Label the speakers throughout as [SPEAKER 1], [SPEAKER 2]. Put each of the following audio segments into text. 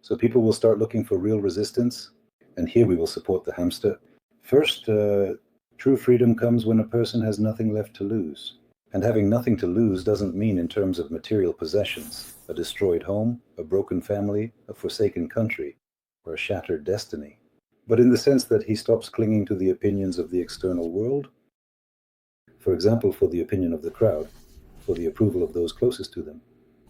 [SPEAKER 1] So people will start looking for real resistance, and here we will support the hamster. First, true freedom comes when a person has nothing left to lose. And having nothing to lose doesn't mean in terms of material possessions, a destroyed home, a broken family, a forsaken country, or a shattered destiny, but in the sense that he stops clinging to the opinions of the external world, for example, for the opinion of the crowd, for the approval of those closest to them,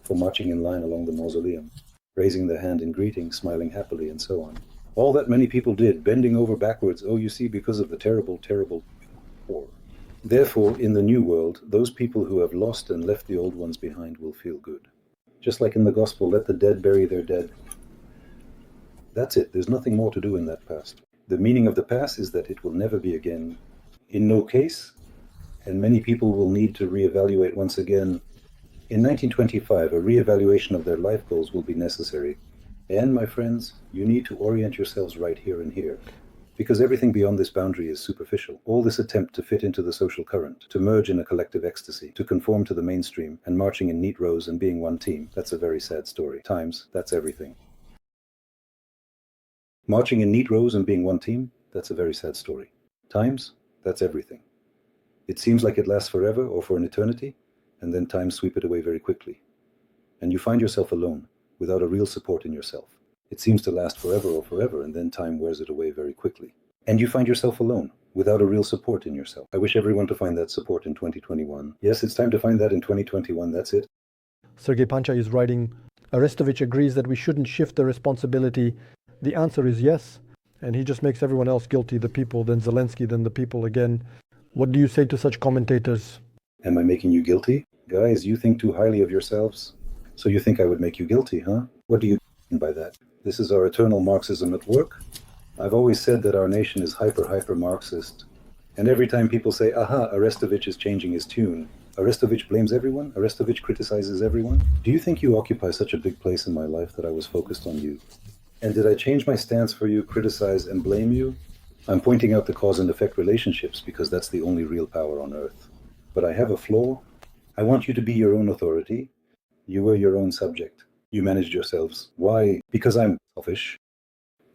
[SPEAKER 1] for marching in line along the mausoleum, raising their hand in greeting, smiling happily, and so on. All that many people did, bending over backwards, oh, you see, because of the terrible, terrible war. Therefore, in the new world, those people who have lost and left the old ones behind will feel good. Just like in the gospel, let the dead bury their dead. That's it. There's nothing more to do in that past. The meaning of the past is that it will never be again. In no case, and many people will need to reevaluate once again. In 1925, a reevaluation of their life goals will be necessary. And, my friends, you need to orient yourselves right here and here. Because everything beyond this boundary is superficial. All this attempt to fit into the social current, to merge in a collective ecstasy, to conform to the mainstream, and marching in neat rows and being one team, that's a very sad story. Times, that's everything. Marching in neat rows and being one team, that's a very sad story. Times, that's everything. It seems like it lasts forever or for an eternity, and then times sweep it away very quickly. And you find yourself alone, without a real support in yourself. It seems to last forever or forever, and then time wears it away very quickly. And you find yourself alone, without a real support in yourself. I wish everyone to find that support in 2021. Yes, it's time to find that in 2021, that's it.
[SPEAKER 2] Sergei Pancha is writing, Arestovich agrees that we shouldn't shift the responsibility. The answer is yes, and he just makes everyone else guilty, the people, then Zelensky, then the people again. What do you say to such commentators?
[SPEAKER 1] Am I making you guilty? Guys, you think too highly of yourselves. So you think I would make you guilty, huh? What do you mean by that? This is our eternal Marxism at work? I've always said that our nation is hyper-Marxist. And every time people say, aha, Arestovich is changing his tune, Arestovich blames everyone? Arestovich criticizes everyone? Do you think you occupy such a big place in my life that I was focused on you? And did I change my stance for you, criticize and blame you? I'm pointing out the cause and effect relationships because that's the only real power on earth. But I have a flaw. I want you to be your own authority. You were your own subject. You managed yourselves. Why? Because I'm selfish.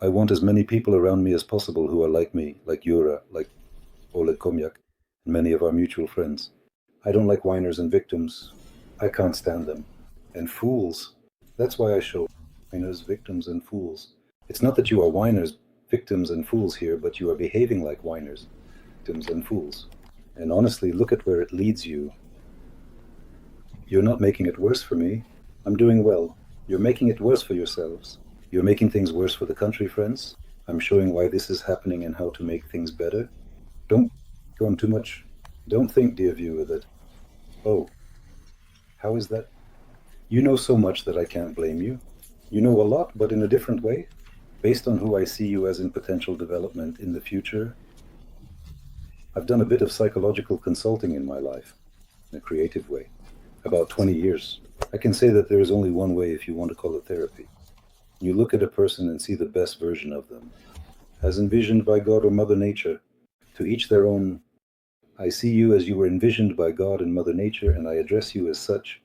[SPEAKER 1] I want as many people around me as possible who are like me, like Yura, like Oleg Komyak, and many of our mutual friends. I don't like whiners and victims. I can't stand them. And fools. That's why I show whiners, victims, and fools. It's not that you are whiners, victims, and fools here, but you are behaving like whiners, victims, and fools. And honestly, look at where it leads you. You're not making it worse for me. I'm doing well. You're making it worse for yourselves. You're making things worse for the country, friends. I'm showing why this is happening and how to make things better. Don't go on too much. Don't think, dear viewer, that, oh, how is that? You know so much that I can't blame you. You know a lot, but in a different way, based on who I see you as in potential development in the future. I've done a bit of psychological consulting in my life, in a creative way, about 20 years. I can say that there is only one way if you want to call it therapy. You look at a person and see the best version of them, as envisioned by God or Mother Nature, to each their own. I see you as you were envisioned by God and Mother Nature, and I address you as such,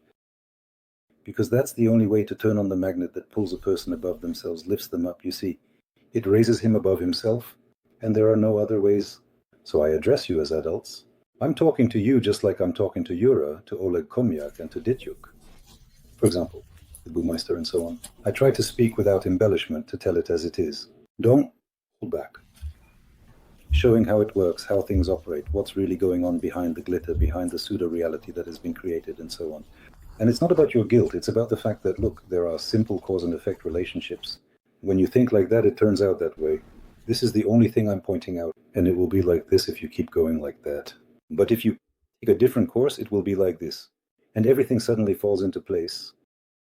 [SPEAKER 1] because that's the only way to turn on the magnet that pulls a person above themselves, lifts them up. You see, it raises him above himself, and there are no other ways. So I address you as adults. I'm talking to you just like I'm talking to Yura, to Oleg Komyak, and to Dityuk. For example, the Buhmeister and so on. I try to speak without embellishment, to tell it as it is. Don't hold back. Showing how it works, how things operate, what's really going on behind the glitter, behind the pseudo-reality that has been created, and so on. And it's not about your guilt, it's about the fact that, look, there are simple cause and effect relationships. When you think like that, it turns out that way. This is the only thing I'm pointing out, and it will be like this if you keep going like that. But if you take a different course, it will be like this. And everything suddenly falls into place.